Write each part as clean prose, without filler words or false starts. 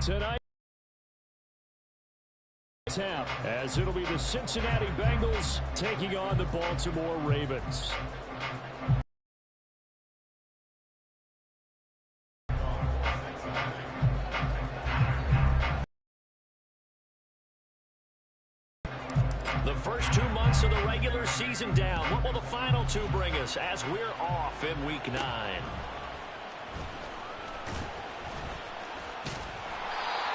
tonight. As it'll be the Cincinnati Bengals taking on the Baltimore Ravens. The first 2 months of the regular season down. What will the final 2 bring us as we're off in Week 9?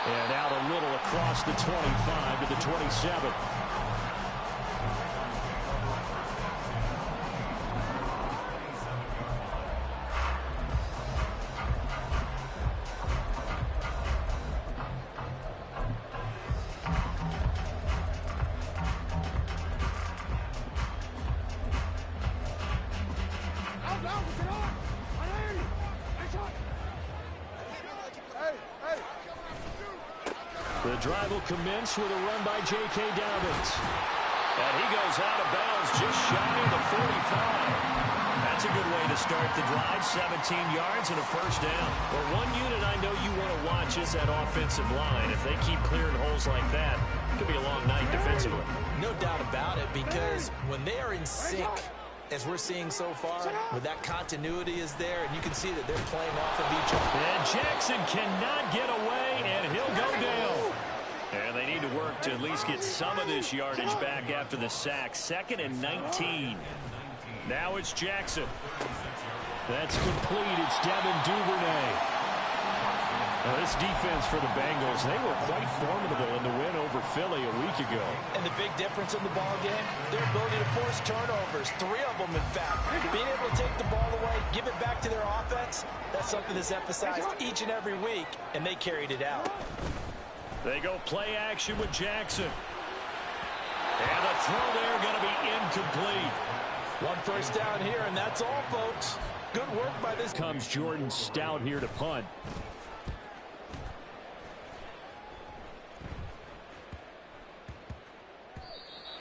And out a little across the 25 to the 27. The drive will commence with a run by J.K. Dobbins. And he goes out of bounds just shy of the 45. That's a good way to start the drive. 17 yards and a first down. But one unit I know you want to watch is that offensive line. If they keep clearing holes like that, it could be a long night defensively. No doubt about it, because when they are in sync, as we're seeing so far, with that continuity is there, and you can see that they're playing off of each other. And Jackson cannot get away, and he'll go down. And they need to work to at least get some of this yardage back after the sack. 2nd and 19. Now it's Jackson. That's complete. It's Devin Duvernay. Now this defense for the Bengals, they were quite formidable in the win over Philly a week ago. And the big difference in the ball game, their ability to force turnovers. 3 of them, in fact. Being able to take the ball away, give it back to their offense, that's something that's emphasized each and every week, and they carried it out. They go play action with Jackson. And the throw there going to be incomplete. 1 first down here, and that's all, folks. Good work by this. Comes Jordan Stout here to punt.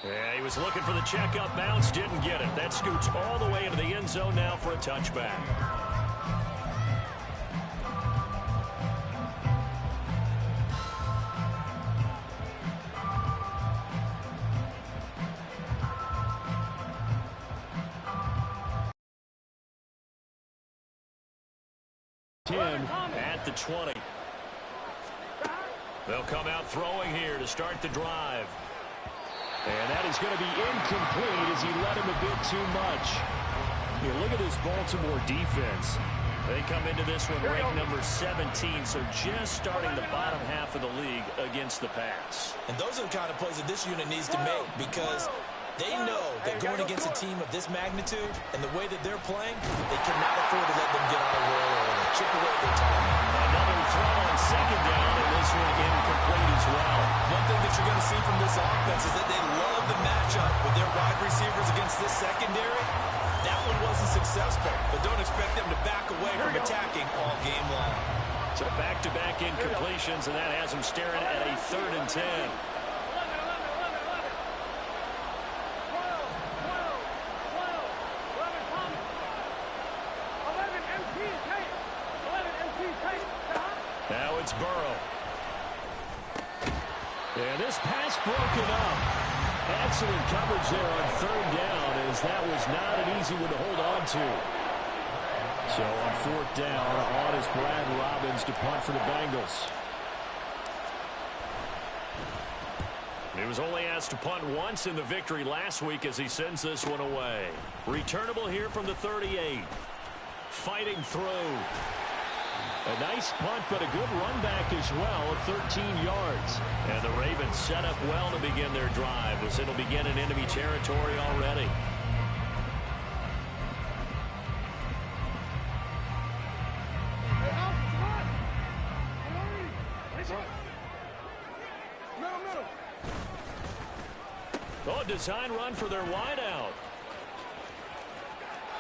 Yeah, he was looking for the checkup bounce, didn't get it. That scoots all the way into the end zone now for a touchback. At the 20. They'll come out throwing here to start the drive. And that is going to be incomplete as he let him a bit too much. You look at this Baltimore defense. They come into this one ranked number 17, so just starting the bottom half of the league against the pass. And those are the kind of plays that this unit needs to make, because they know that going against a team of this magnitude and the way that they're playing, they cannot afford to let them get on a roll or chip away at their time. Another throw on 2nd down, and this one incomplete as well. One thing that you're going to see from this offense is that they love the matchup with their wide receivers against this secondary. That one wasn't successful, but don't expect them to back away from attacking all game long. So back-to-back incompletions, and that has them staring at a 3rd and 10. Now it's Burrow. And this pass broken up. Excellent coverage there on 3rd down, as that was not an easy one to hold on to. So on 4th down, on is Brad Robbins to punt for the Bengals. He was only asked to punt once in the victory last week as he sends this one away. Returnable here from the 38. Fighting through. A nice punt, but a good run back as well of 13 yards. And the Ravens set up well to begin their drive, as it'll begin in enemy territory already. Oh, design run for their wideout.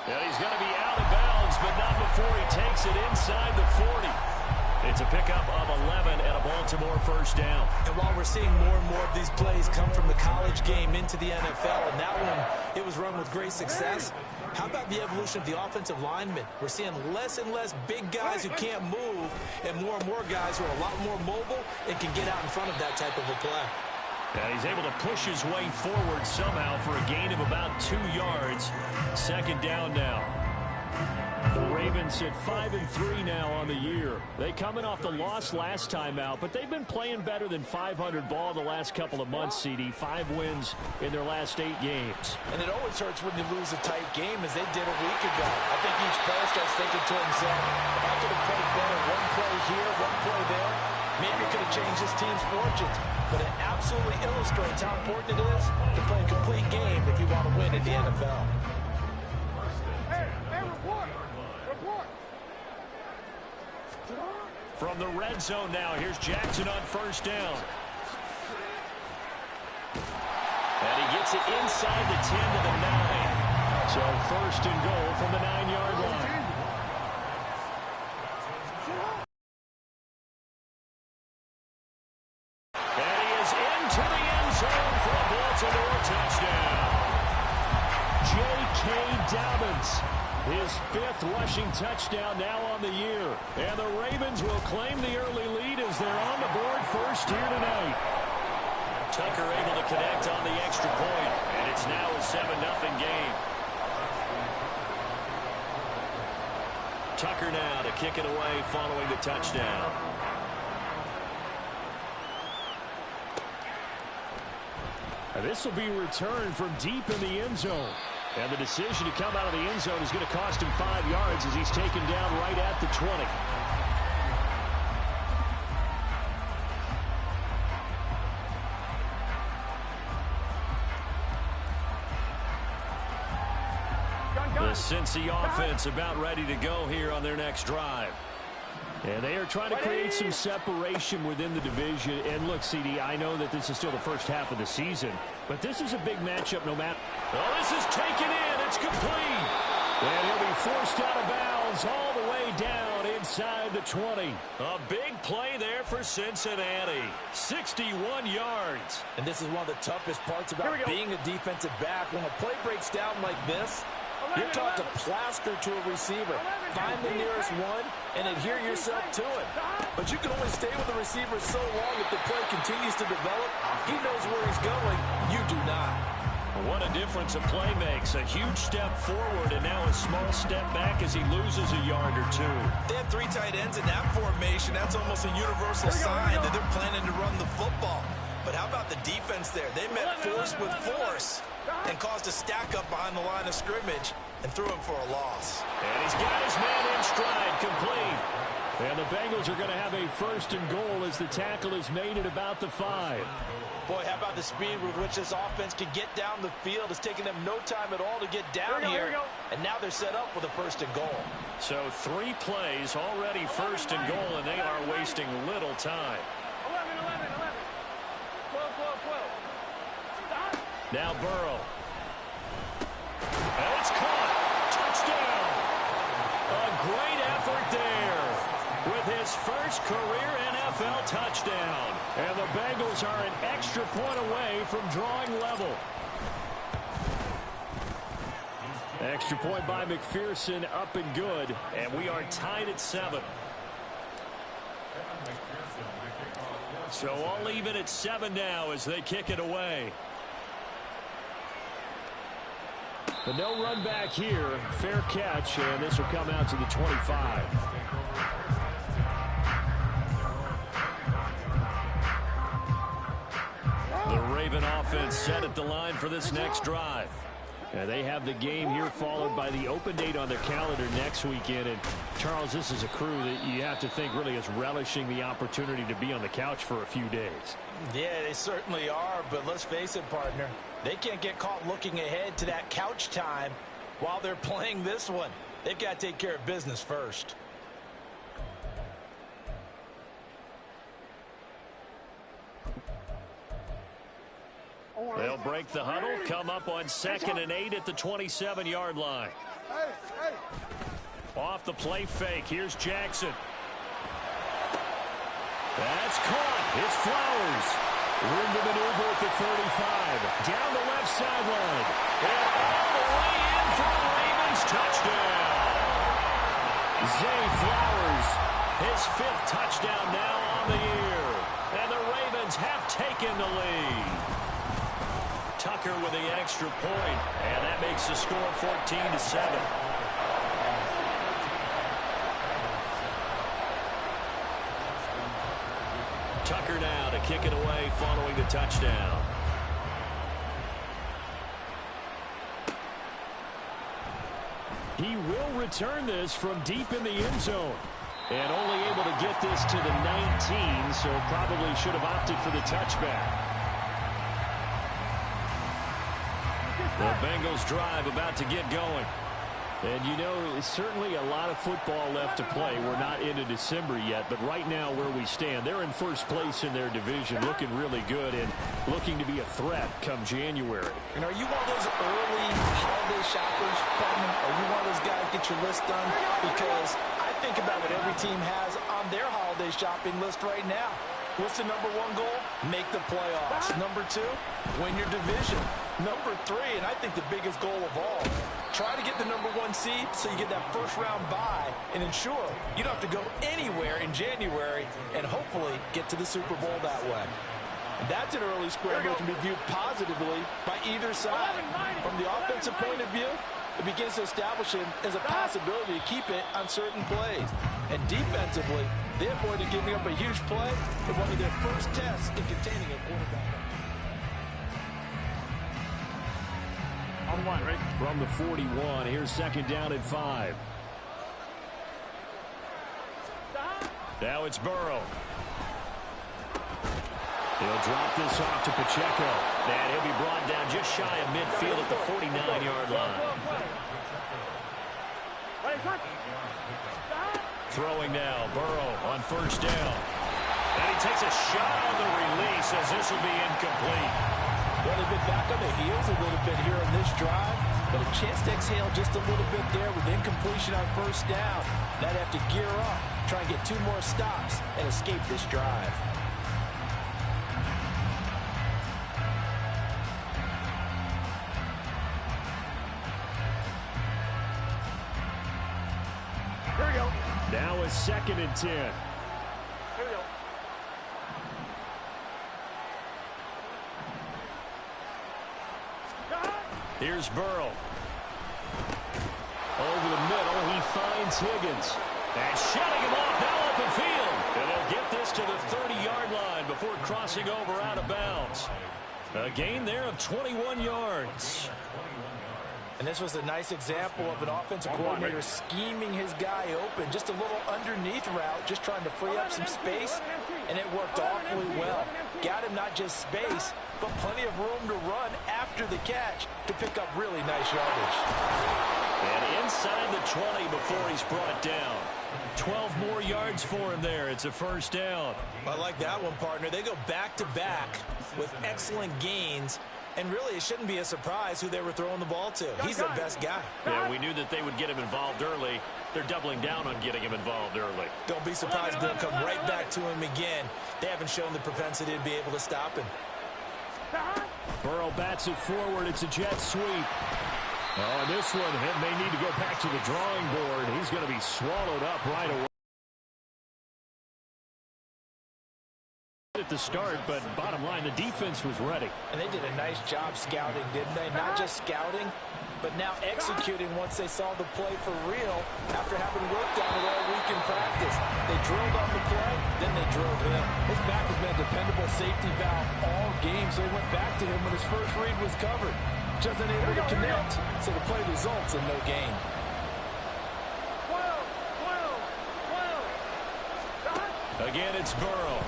And he's going to be out of bounds, but not before he takes it inside the 40. It's a pickup of 11 and a ball Baltimore first down. And while we're seeing more and more of these plays come from the college game into the NFL, and that one, it was run with great success, how about the evolution of the offensive linemen? We're seeing less and less big guys who can't move and more guys who are a lot more mobile and can get out in front of that type of a play. And he's able to push his way forward somehow for a gain of about 2 yards. Second down now. The Ravens at 5-3 now on the year. They coming off the loss last time out, but they've been playing better than 500 ball the last couple of months, CD. 5 wins in their last 8 games. And it always hurts when you lose a tight game, as they did a week ago. I think each player starts thinking to himself, if I could have played better one play here, one play there, maybe it could have changed this team's fortunes. But it absolutely illustrates how important it is to play a complete game if you want to win in the NFL. From the red zone now, here's Jackson on first down. And he gets it inside the 10 to the 9. So first and goal from the 9-yard line. And he is into the end zone for a Baltimore touchdown. J.K. Dobbins. His 5th rushing touchdown now on the year. And the Ravens will claim the early lead as they're on the board first here tonight. Tucker able to connect on the extra point. And it's now a 7-0 game. Tucker now to kick it away following the touchdown. And this will be returned from deep in the end zone. And the decision to come out of the end zone is going to cost him 5 yards as he's taken down right at the 20. The Cincy offense about ready to go here on their next drive. And they are trying to create some separation within the division. And look, CD, I know that this is still the first half of the season, but this is a big matchup no matter. Oh, this is taken in. It's complete. And he'll be forced out of bounds all the way down inside the 20. A big play there for Cincinnati. 61 yards. And this is one of the toughest parts about being a defensive back. When a play breaks down like this, you're taught to plaster to a receiver. Find the nearest one and adhere yourself to it. But you can only stay with the receiver so long if the play continues to develop. He knows where he's going. You do not. What a difference a play makes. A huge step forward and now a small step back as he loses a yard or 2. They have 3 tight ends in that formation. That's almost a universal sign that they're planning to run the football. But how about the defense there? They met force with force and caused a stack up behind the line of scrimmage and threw him for a loss. And he's got his man in stride, complete. And the Bengals are going to have a first and goal as the tackle is made at about the 5. Boy, how about the speed with which this offense can get down the field? It's taken them no time at all to get down here. And now they're set up with a first and goal. So 3 plays already first and goal, and they are wasting little time. 12. Now Burrow. And it's caught. Touchdown. A great effort there with his first career NFL touchdown. And the Bengals are an extra point away from drawing level. Extra point by McPherson, up and good. And we are tied at 7. So I'll leave it at 7 now as they kick it away. But no run back here. Fair catch, and this will come out to the 25. The Raven offense set at the line for this next drive. And they have the game here followed by the open date on their calendar next weekend. And, Charles, this is a crew that you have to think really is relishing the opportunity to be on the couch for a few days. Yeah, they certainly are, but let's face it, partner. They can't get caught looking ahead to that couch time while they're playing this one. They've got to take care of business first. They'll break the huddle, come up on 2nd and 8 at the 27-yard line. Off the play fake, here's Jackson. That's caught. It's Flowers. Room to maneuver at the 35. Down the left sideline. And all the way in for a Ravens touchdown. Zay Flowers, his 5th touchdown now on the year. And the Ravens have taken the lead. Tucker with the extra point, and that makes the score 14-7. Tucker now to kick it away following the touchdown. He will return this from deep in the end zone. And only able to get this to the 19, so probably should have opted for the touchback. The Bengals drive about to get going. And, you know, certainly a lot of football left to play. We're not into December yet, but right now where we stand, they're in first place in their division, looking really good and looking to be a threat come January. And are you one of those early holiday shoppers, Putnam? Are you one of those guys get your list done? Because I think about what every team has on their holiday shopping list right now. What's the number 1 goal? Make the playoffs. Number 2, win your division. Number 3, and I think the biggest goal of all, try to get the number 1 seed so you get that first-round bye and ensure you don't have to go anywhere in January and hopefully get to the Super Bowl that way. And that's an early scramble that can be viewed positively by either side. From the offensive point of view, it begins to establish him as a possibility to keep it on certain plays. And defensively, they avoided giving up a huge play in one of their first tests in containing a quarterback. On 1, right? From the 41, here's 2nd down and 5. Now it's Burrow. He'll drop this off to Pacheco. And he'll be brought down just shy of midfield at the 49-yard line. Throwing now, Burrow on 1st down. And he takes a shot on the release as this will be incomplete. Well, they've been back on the heels a little bit here on this drive, but a chance to exhale just a little bit there with incompletion on 1st down. Now they have to gear up, try and get 2 more stops, and escape this drive. Here we go. Now a 2nd and 10. Here we go. Here's Burrow. Over the middle, he finds Higgins. And shutting him off now open field. And they'll get this to the 30-yard line before crossing over out of bounds. A gain there of 21 yards. And this was a nice example of an offensive coordinator scheming his guy open. Just a little underneath route, just trying to free up some space, and it worked awfully well. Got him not just space, but plenty of room to run after the catch to pick up really nice yardage. And inside the 20 before he's brought down. 12 more yards for him there. It's a 1st down. I like that one, partner. They go back-to-back with excellent gains. And really, it shouldn't be a surprise who they were throwing the ball to. He's their best guy. Yeah, we knew that they would get him involved early. They're doubling down on getting him involved early. Don't be surprised if they'll come right back to him again. They haven't shown the propensity to be able to stop him. Burrow bats it forward. It's a jet sweep. Oh, and this one may need to go back to the drawing board. He's going to be swallowed up right away. At the start, but bottom line, the defense was ready. And they did a nice job scouting, didn't they? Not just scouting, but now executing once they saw the play for real after having worked on it all week in practice. They drilled on the play, then they drilled him. His back has been a dependable safety valve all game, so they went back to him when his first read was covered. Just unable to connect, so the play results in no gain. Again, it's Burrow.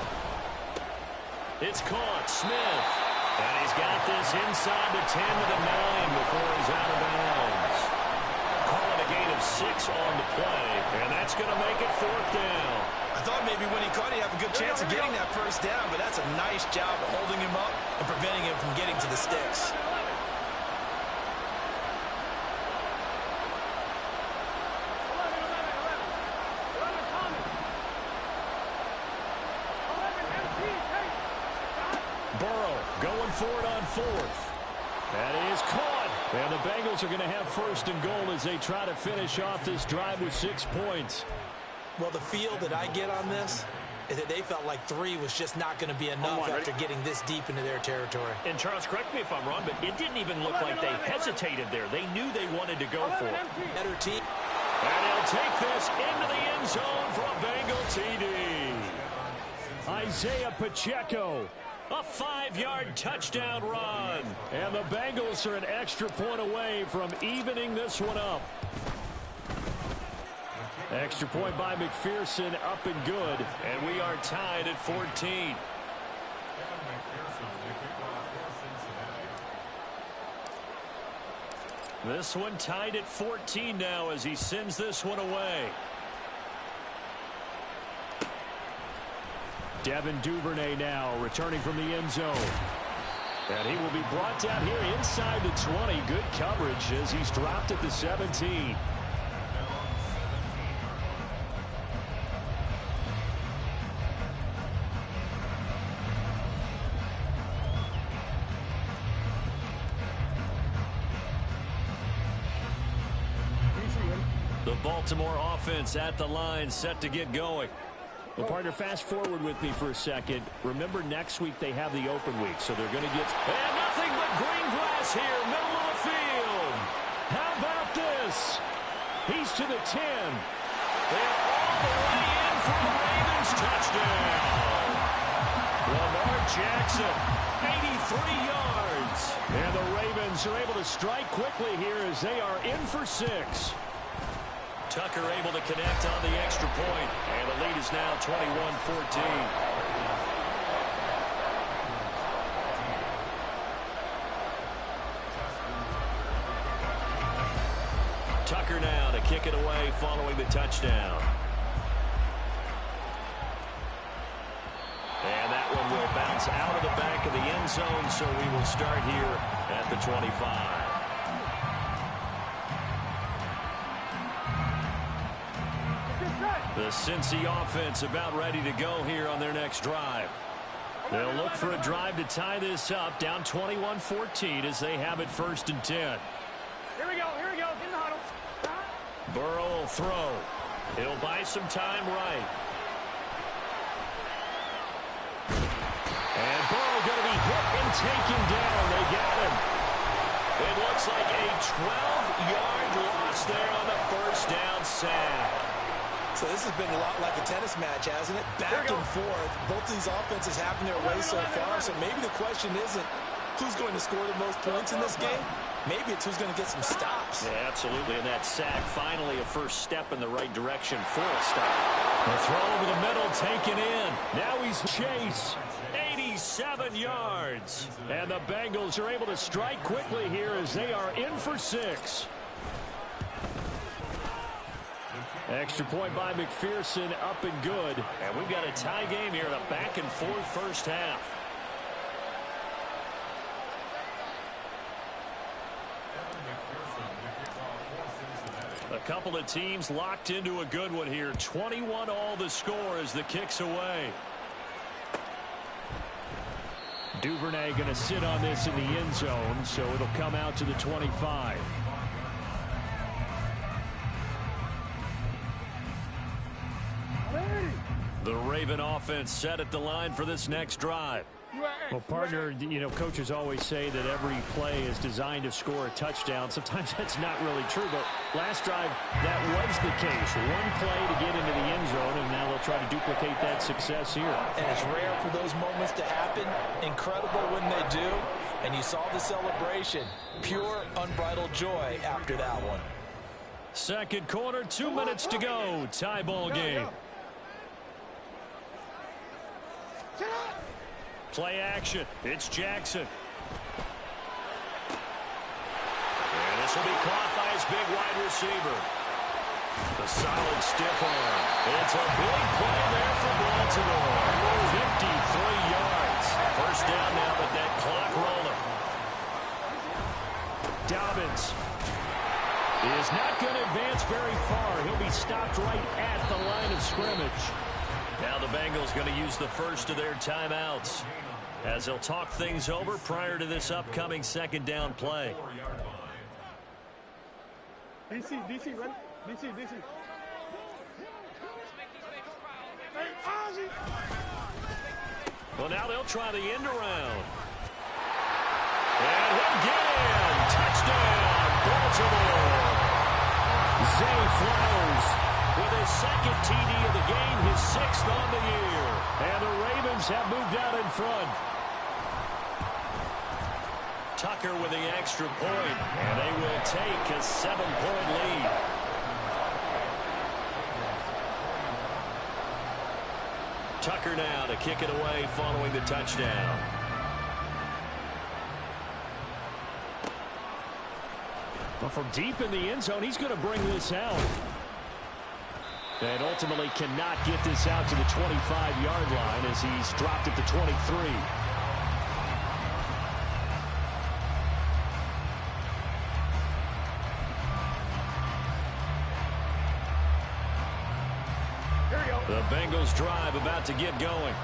It's caught. Smith. And he's got this inside the 10 to the 9 before he's out of bounds. Calling a gain of 6 on the play, and that's going to make it 4th down. I thought maybe when he caught it, he'd have a good chance of getting that 1st down, but that's a nice job of holding him up and preventing him from getting to the sticks. going for it on fourth. That is caught. And the Bengals are going to have first and goal as they try to finish off this drive with 6 points. Well, the feel that I get on this is that they felt like 3 was just not going to be enough after getting this deep into their territory. And Charles, correct me if I'm wrong, but it didn't even look like they hesitated there. They knew they wanted to go for it. Better team. And he'll take this into the end zone for a Bengal TD. Isaiah Pacheco, a 5-yard touchdown run. And the Bengals are an extra point away from evening this one up. Extra point by McPherson, up and good. And we are tied at 14. This one tied at 14 now as he sends this one away. Devin Duvernay now returning from the end zone. And he will be brought down here inside the 20. Good coverage as he's dropped at the 17. The Baltimore offense at the line, set to get going. Well, partner, fast forward with me for a second. Remember, next week they have the open week, so they're going to get... And nothing but green grass here, middle of the field. How about this? He's to the 10. And all the way in for the Ravens touchdown. Lamar Jackson, 83 yards. And the Ravens are able to strike quickly here as they are in for 6. Tucker able to connect on the extra point, and the lead is now 21-14. Tucker now to kick it away following the touchdown. And that one will bounce out of the back of the end zone, so we will start here at the 25. The Cincy offense about ready to go here on their next drive. They'll look for a drive to tie this up, down 21-14 as they have it 1st and 10. Here we go, in the huddle. Burrow will throw. He'll buy some time right. And Burrow going to be hit and taken down. They got him. It looks like a 12-yard loss there on the first down sack. So this has been a lot like a tennis match, hasn't it? Back and forth. Both of these offenses having their way so far. So maybe the question isn't who's going to score the most points in this game. Maybe it's who's going to get some stops. Yeah, absolutely. And that sack, finally a first step in the right direction for a stop. The throw over the middle, taken in. Now he's Chase. 87 yards. And the Bengals are able to strike quickly here as they are in for 6. Extra point by McPherson, up and good. And we've got a tie game here in a back-and-forth first half. A couple of teams locked into a good one here. 21-all the score as the kick's away. Duvernay going to sit on this in the end zone, so it'll come out to the 25. The Raven offense set at the line for this next drive. Well, partner, you know, coaches always say that every play is designed to score a touchdown. Sometimes that's not really true, but last drive, that was the case. One play to get into the end zone, and now they'll try to duplicate that success here. And it's rare for those moments to happen. Incredible when they do. And you saw the celebration. Pure, unbridled joy after that one. Second quarter, 2 minutes to go. Tie ball game. Play action. It's Jackson. And this will be caught by his big wide receiver. The solid stiff arm. It's a big play there for Baltimore. 53 yards. First down now with that clock rolling. Dobbins is not going to advance very far. He'll be stopped right at the line of scrimmage. Now the Bengals going to use the first of their timeouts. as they'll talk things over prior to this upcoming second down play. DC, run. DC. Well, now they'll try the end around. And he'll get in. Touchdown, Baltimore. Zay Flowers with his second TD of the game, his 6th on the year. And the Ravens have moved out in front. Tucker with the extra point, and they will take a 7-point lead. Tucker now to kick it away following the touchdown. Well, from deep in the end zone, he's going to bring this out. And ultimately cannot get this out to the 25-yard line as he's dropped at the 23. The Bengals drive about to get going.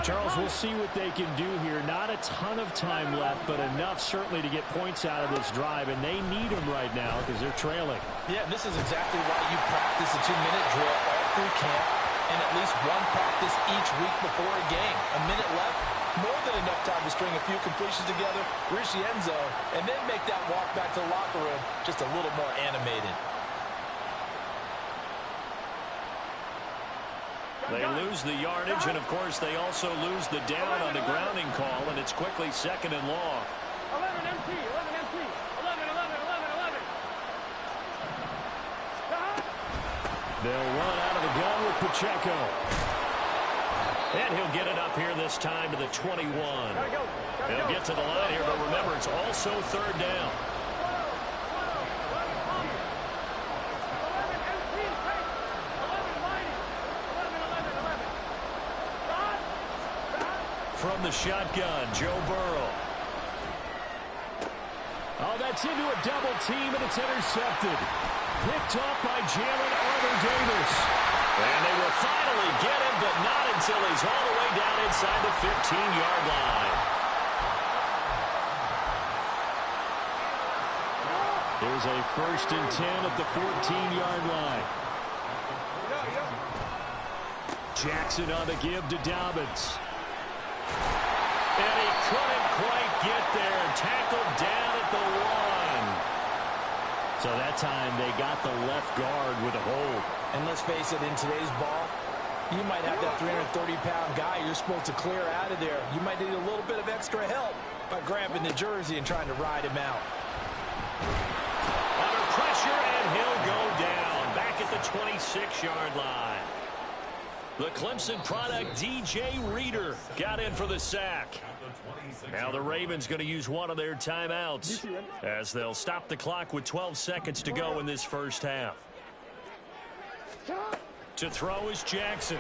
Charles, we'll see what they can do here. Not a ton of time left, but enough certainly to get points out of this drive, and they need them right now because they're trailing. Yeah, this is exactly why you practice a 2-minute drill all through camp and at least one practice each week before a game. A minute left, more than enough time to string a few completions together, reach the end zone, and then make that walk back to the locker room just a little more animated. They lose the yardage, and, of course, they also lose the down on the grounding call, and it's quickly 2nd and long. 11 MT, 11 MT, 11. They'll run out of the gun with Pacheco. And he'll get it up here this time to the 21. They'll get to the line here, but remember, it's also 3rd down. From the shotgun, Joe Burrow. Oh, that's into a double team, and it's intercepted. Picked off by Jalen Arthur-Davis. And they will finally get him, but not until he's all the way down inside the 15-yard line. Here's a 1st and 10 at the 14-yard line. Jackson on the give to Dobbins. And he couldn't quite get there. Tackled down at the 1. So that time they got the left guard with a hold. And let's face it, in today's ball, you might have that 330-pound guy you're supposed to clear out of there. You might need a little bit of extra help by grabbing the jersey and trying to ride him out. Under pressure, and he'll go down. Back at the 26-yard line. The Clemson product, DJ Reader, got in for the sack. Now the Ravens going to use one of their timeouts as they'll stop the clock with 12 seconds to go in this first half. To throw is Jackson.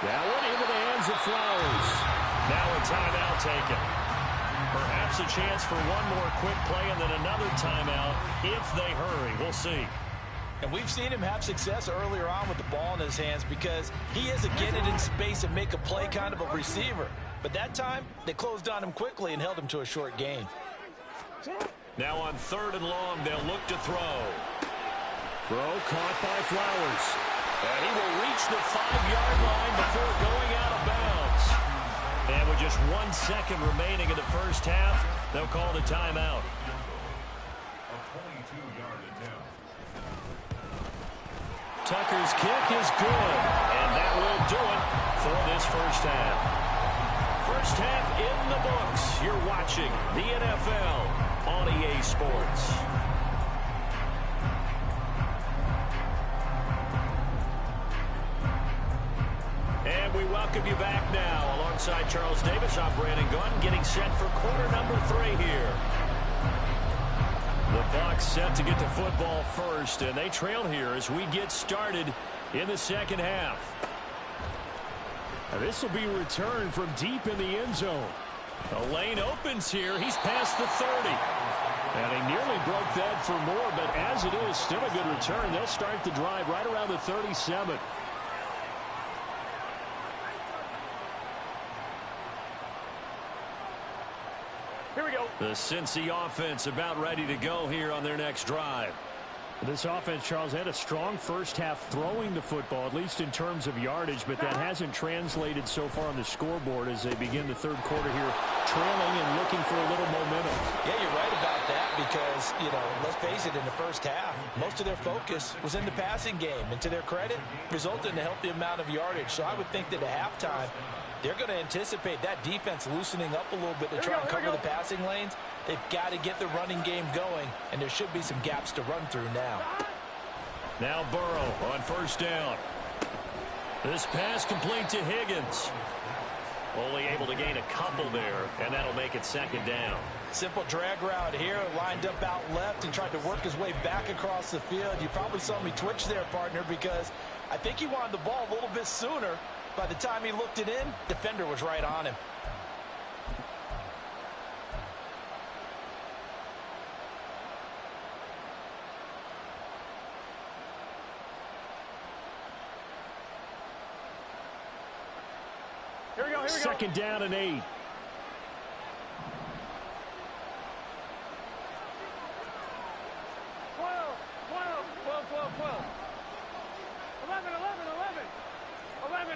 That one into the hands of Flowers. Now a timeout taken. Perhaps a chance for one more quick play and then another timeout if they hurry. We'll see. And we've seen him have success earlier on with the ball in his hands because he is a get it in space and make a play kind of a receiver. But that time, they closed on him quickly and held him to a short gain. Now on 3rd and long, they'll look to throw. Throw caught by Flowers. And he will reach the 5-yard line before going out of bounds. And with just 1 second remaining in the first half, they'll call the timeout. Tucker's kick is good, and that will do it for this first half. First half in the books. You're watching the NFL on EA Sports. And we welcome you back now. Alongside Charles Davis, I'm Brandon Gunn, getting set for quarter number 3 here. The Bucs set to get the football first, and they trail here as we get started in the second half. Now this will be returned from deep in the end zone. The lane opens here. He's past the 30. And he nearly broke that for more, but as it is, still a good return. They'll start the drive right around the 37. Here we go. The Cincy offense about ready to go here on their next drive. This offense, Charles, had a strong first half throwing the football, at least in terms of yardage, but that hasn't translated so far on the scoreboard as they begin the third quarter here, trailing and looking for a little momentum. Yeah, you're right about that because, let's face it, in the first half, most of their focus was in the passing game. And to their credit, resulted in a healthy amount of yardage. So I would think that at halftime, they're going to anticipate that defense loosening up a little bit to try and cover the passing lanes. They've got to get the running game going, and there should be some gaps to run through now. Now Burrow on first down. This pass complete to Higgins. Only able to gain a couple there, and that'll make it second down. Simple drag route here, lined up out left and tried to work his way back across the field. You probably saw me twitch there, partner, because I think he wanted the ball a little bit sooner. By the time he looked it in, defender was right on him. Here we go. Second down and 8.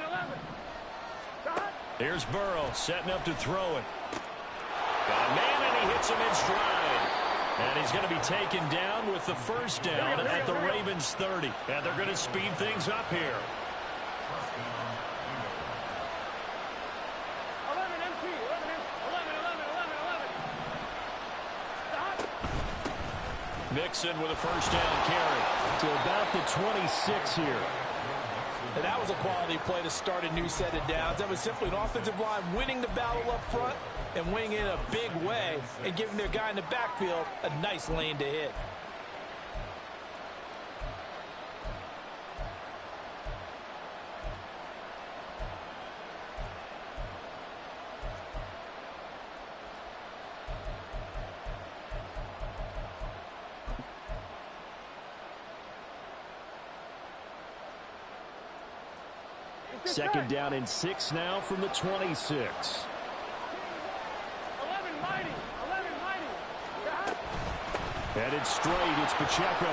11. Here's Burrow setting up to throw it. Got a man, and he hits him in stride. And he's going to be taken down with the first down at the Ravens 30. And they're going to speed things up here. 11 MT. 11. Mixon with a first down carry. To about the 26 here. And that was a quality play to start a new set of downs. That was simply an offensive line winning the battle up front and winning it in a big way and giving their guy in the backfield a nice lane to hit. Second down and 6 now from the 26. 11 mighty. Headed straight, it's Pacheco.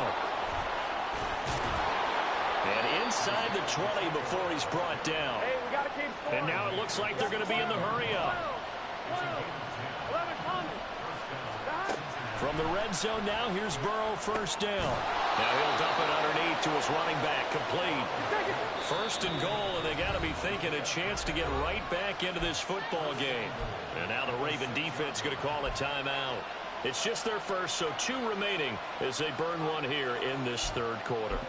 And inside the 20 before he's brought down. Hey, we got to keep scoring. And now it looks like they're going to be in the hurry up. 11 coming. From the red zone now, here's Burrow first down. Now he'll dump it underneath to his running back, complete. First and goal, and they got to be thinking a chance to get right back into this football game. And now the Raven defense going to call a timeout. It's just their first, so 2 remaining as they burn one here in this third quarter.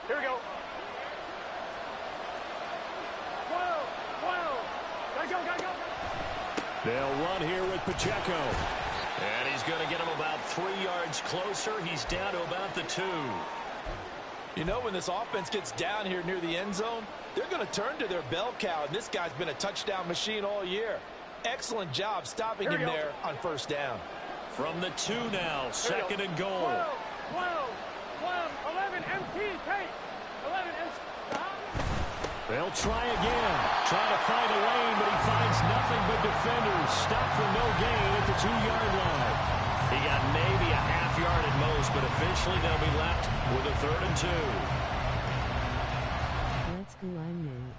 Here we go. 12. Gotta go. They'll run here with Pacheco. And he's going to get him about 3 yards closer. He's down to about the 2. You know, when this offense gets down here near the end zone, they're going to turn to their bell cow, and this guy's been a touchdown machine all year. Excellent job stopping him there on first down. From the 2 now, second and goal. 11 MT, take. 11 MT. They'll try again. Trying to find a lane, but he finds nothing but defenders. Stopped for no gain at the 2-yard line. He got maybe a half yard at most, but officially they'll be left with a 3rd and 2. Let's go on now.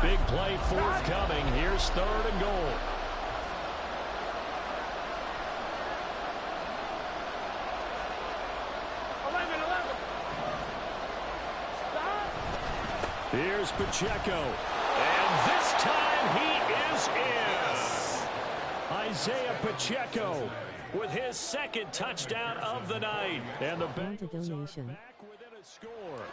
Big play forthcoming. Here's 3rd and goal. Here's Pacheco. And this time he is in. Isaiah Pacheco With his 2nd touchdown of the night. and the Want a Bengals are donation? back within a score.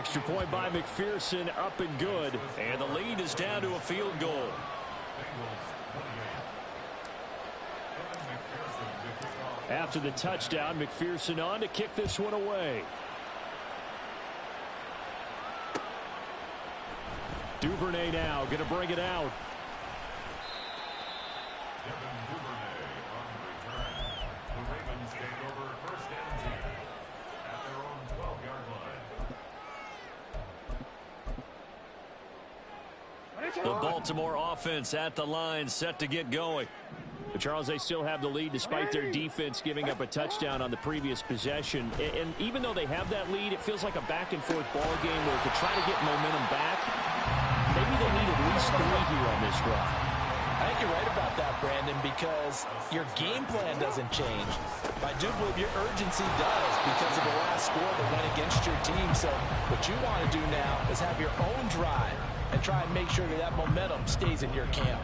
Extra point by McPherson, up and good. And the lead is down to a field goal. After the touchdown, McPherson on to kick this one away. Duvernay now going to bring it out. The Baltimore offense at the line, set to get going. But Charles, they still have the lead despite their defense giving up a touchdown on the previous possession. And even though they have that lead, it feels like a back-and-forth ball game where to try to get momentum back, maybe they need at least 3 here on this drive. I think you're right about that, Brandon, because your game plan doesn't change. But I do believe your urgency does because of the last score that went against your team. So what you want to do now is have your own drive and try and make sure that that momentum stays in your camp.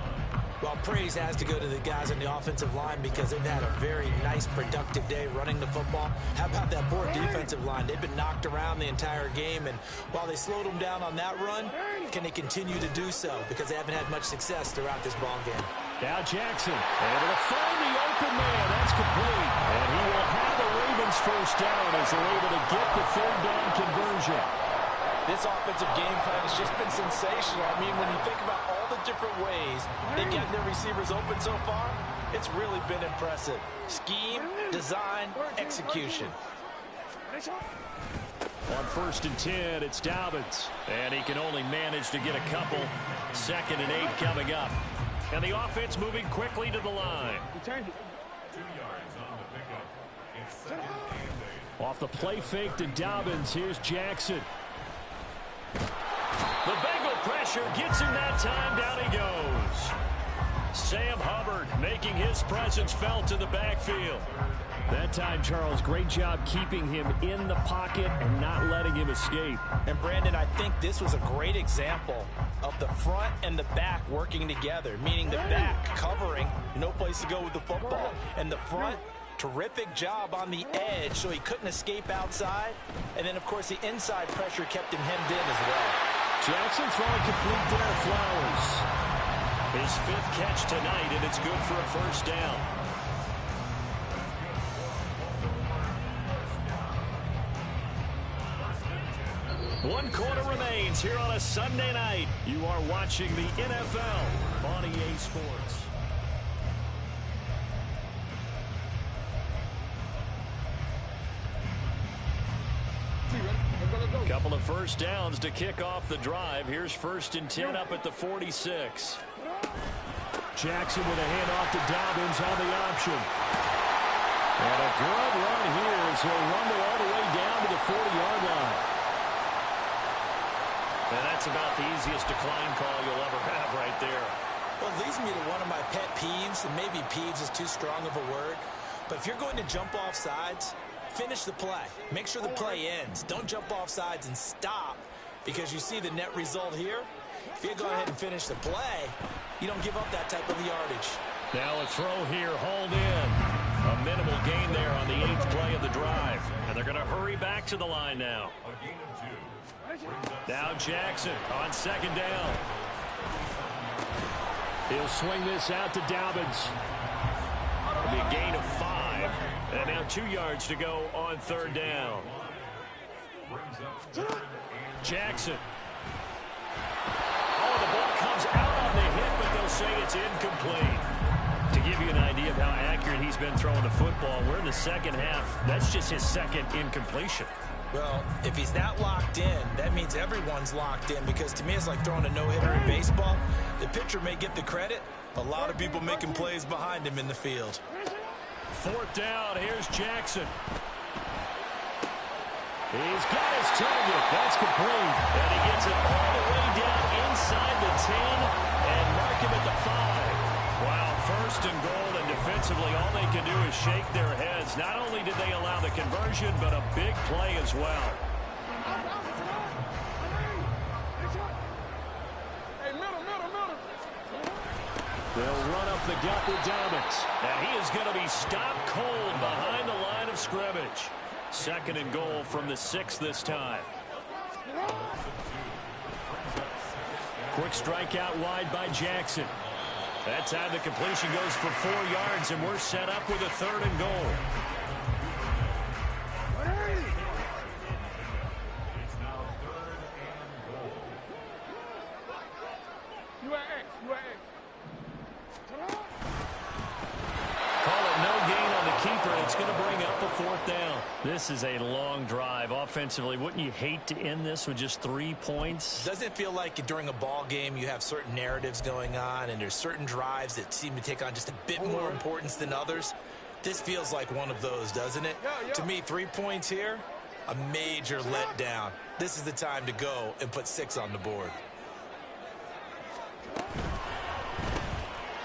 Well, praise has to go to the guys on the offensive line because they've had a very nice, productive day running the football. How about that poor defensive line? They've been knocked around the entire game, and while they slowed them down on that run, can they continue to do so? Because they haven't had much success throughout this ball game. Now Jackson able to find the open man. That's complete. And he will have the Ravens first down as they're able to get the third down conversion. This offensive game plan has just been sensational. I mean, when you think about all the different ways they get their receivers open so far, it's really been impressive. Scheme, design, execution. On 1st and 10, it's Dobbins. And he can only manage to get a couple. 2nd and 8 coming up. And the offense moving quickly to the line. Off the play fake to Dobbins, here's Jackson. The Bengal pressure gets him that time. Down he goes. Sam Hubbard making his presence felt in the backfield. That time, Charles, great job keeping him in the pocket and not letting him escape. And, Brandon, I think this was a great example of the front and the back working together, meaning the back covering, no place to go with the football, and the front, terrific job on the edge so he couldn't escape outside. And then, of course, the inside pressure kept him hemmed in as well. Jackson throwing complete there to Flowers. His 5th catch tonight, and it's good for a first down. One quarter remains here on a Sunday night. You are watching the NFL on EA Sports. Couple of first downs to kick off the drive. Here's 1st and 10 up at the 46. Jackson with a handoff to Dobbins on the option. And a good run here as he'll rumble all the way down to the 40-yard line. And that's about the easiest decline call you'll ever have right there. Well, it leads me to one of my pet peeves, and maybe peeves is too strong of a word, but if you're going to jump off sides, finish the play. Make sure the play ends. Don't jump off sides and stop because you see the net result here. If you go ahead and finish the play, you don't give up that type of yardage. Now a throw here, hauled in. A minimal gain there on the 8th play of the drive. And they're going to hurry back to the line now. Now Jackson on 2nd down. He'll swing this out to Dobbins. It'll be a gain of 5. And now 2 yards to go on 3rd down. Jackson. Oh, the ball comes out on the hit, but they'll say it's incomplete. To give you an idea of how accurate he's been throwing the football, we're in the 2nd half. That's just his 2nd incompletion. Well, if he's that locked in, that means everyone's locked in because to me it's like throwing a no-hitter in baseball. The pitcher may get the credit. A lot of people making plays behind him in the field. 4th down, here's Jackson. He's got his target. That's complete. And he gets it all the way down inside the 10 and mark him at the 5. Wow, 1st and goal, and defensively all they can do is shake their heads. Not only did they allow the conversion, but a big play as well. They'll run up the gut with Dobbins. And he is going to be stopped cold behind the line of scrimmage. 2nd and goal from the 6 this time. Quick strike out wide by Jackson. That time the completion goes for 4 yards, and we're set up with a 3rd and goal. It's going to bring up a 4th down. This is a long drive offensively. Wouldn't you hate to end this with just 3 points? Doesn't it feel like during a ball game you have certain narratives going on and there's certain drives that seem to take on just a bit more importance than others? This feels like one of those, doesn't it? To me, 3 points here, a major letdown. This is the time to go and put 6 on the board.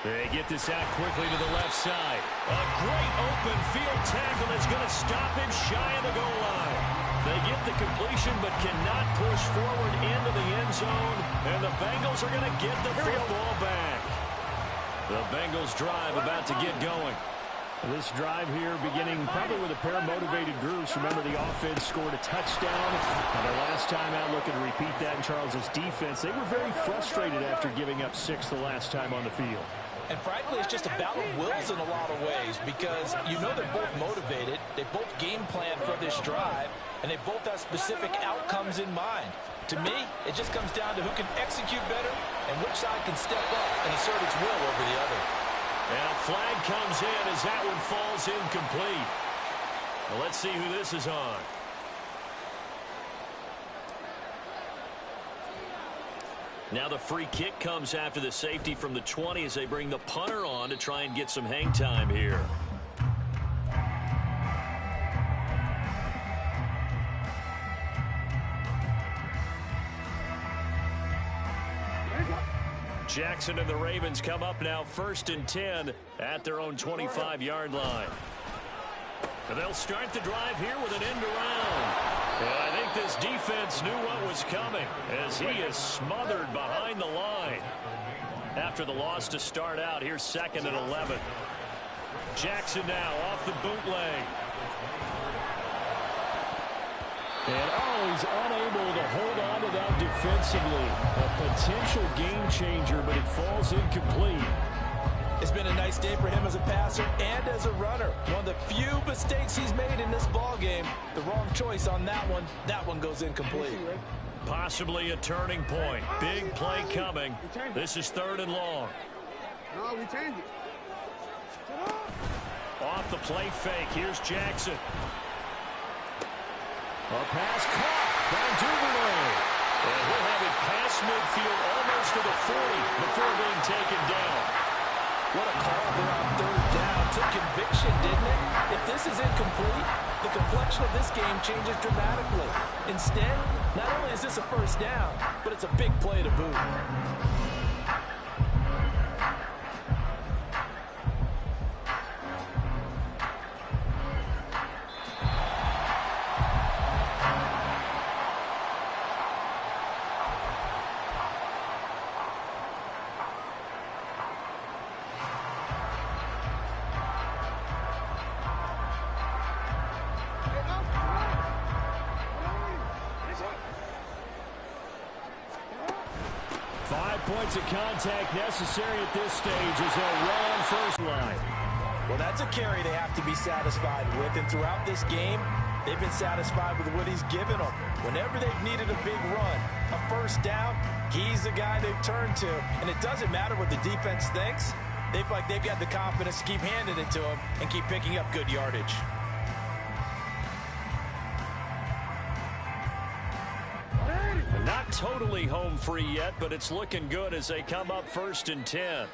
They get this out quickly to the left side. A great open field tackle is going to stop him shy of the goal line. They get the completion but cannot push forward into the end zone, and the Bengals are going to get the football back. The Bengals drive about to get going. This drive here beginning probably with a pair of motivated groups. Remember, the offense scored a touchdown. And their last time out, looking to repeat that in Charles's defense. They were very frustrated after giving up 6 the last time on the field. And frankly, it's just a battle of wills in a lot of ways because you know they're both motivated. They both game plan for this drive, and they both have specific outcomes in mind. To me, it just comes down to who can execute better and which side can step up and assert its will over the other. And a flag comes in as that one falls incomplete. Well, let's see who this is on. Now the free kick comes after the safety from the 20 as they bring the punter on to try and get some hang time here. Jackson and the Ravens come up now 1st and 10 at their own 25-yard line. And they'll start the drive here with an end around. And I think this defense knew what was coming as he is smothered behind the line. After the loss to start out, here's 2nd and 11. Jackson now off the bootleg. And he's unable to hold on to that defensively. A potential game changer, but it falls incomplete. It's been a nice day for him as a passer and as a runner. One of the few mistakes he's made in this ball game. The wrong choice on that one. That one goes incomplete. Possibly a turning point. Big play coming. This is 3rd and long. No, we changed it. Off the play fake. Here's Jackson. A pass caught by Duvernay. And he'll have it past midfield almost to the 40 before being taken down. What a call there on 3rd down. Took conviction, didn't it? If this is incomplete, the complexion of this game changes dramatically. Instead, not only is this a 1st down, but it's a big play to boot. Points of contact necessary at this stage as they'll run first line. Well, that's a carry they have to be satisfied with, and throughout this game, they've been satisfied with what he's given them. Whenever they've needed a big run, a 1st down, he's the guy they've turned to. And it doesn't matter what the defense thinks. They feel like they've got the confidence to keep handing it to him and keep picking up good yardage. Not totally home free yet, but it's looking good as they come up 1st and 10.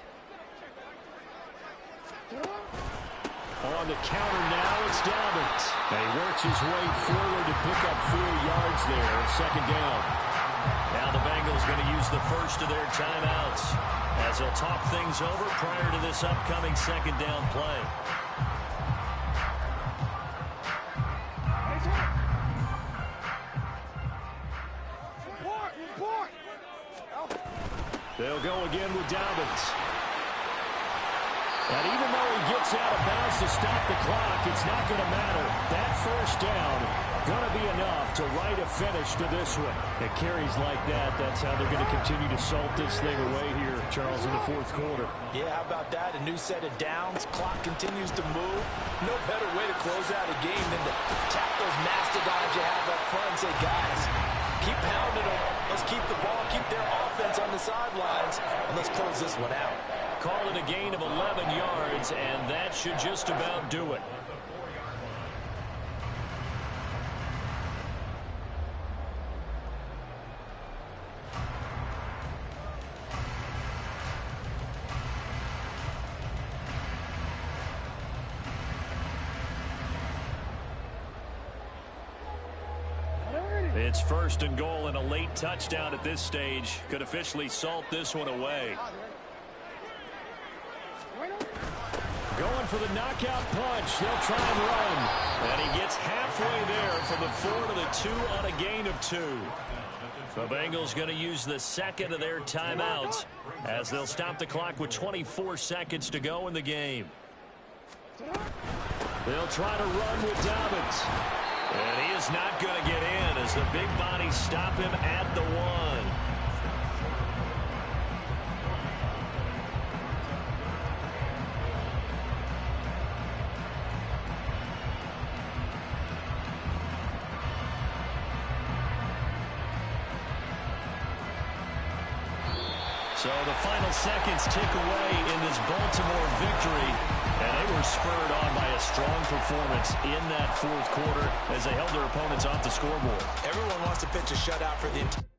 On the counter now, it's Dobbins. And he works his way forward to pick up 4 yards there. 2nd down. Now the Bengals going to use the first of their timeouts as they'll talk things over prior to this upcoming 2nd down play. They'll go again with Dobbins. And even though he gets out of bounds to stop the clock, it's not going to matter. That 1st down Going to be enough to write a finish to this one. It carries like that. That's how they're going to continue to salt this thing away here, Charles, in the fourth quarter. Yeah, how about that? A new set of downs. Clock continues to move. No better way to close out a game than to tap those mastodons you have up front and say, guys, keep pounding them. Let's keep the ball, keep their offense on the sidelines, and let's close this one out. Call it a gain of 11 yards, and that should just about do it. It's first and goal, and a late touchdown at this stage could officially salt this one away. Going for the knockout punch. They'll try and run. And he gets halfway there from the 4 to the 2 on a gain of 2. The Bengals going to use the second of their timeouts as they'll stop the clock with 24 seconds to go in the game. They'll try to run with Dobbins. And he is not going to get in as the big bodies stop him at the 1. So the final seconds tick away in this Baltimore victory, and they were spurred on by a strong performance in that fourth quarter as they held their opponents off the scoreboard. Everyone wants to pitch a shutout for the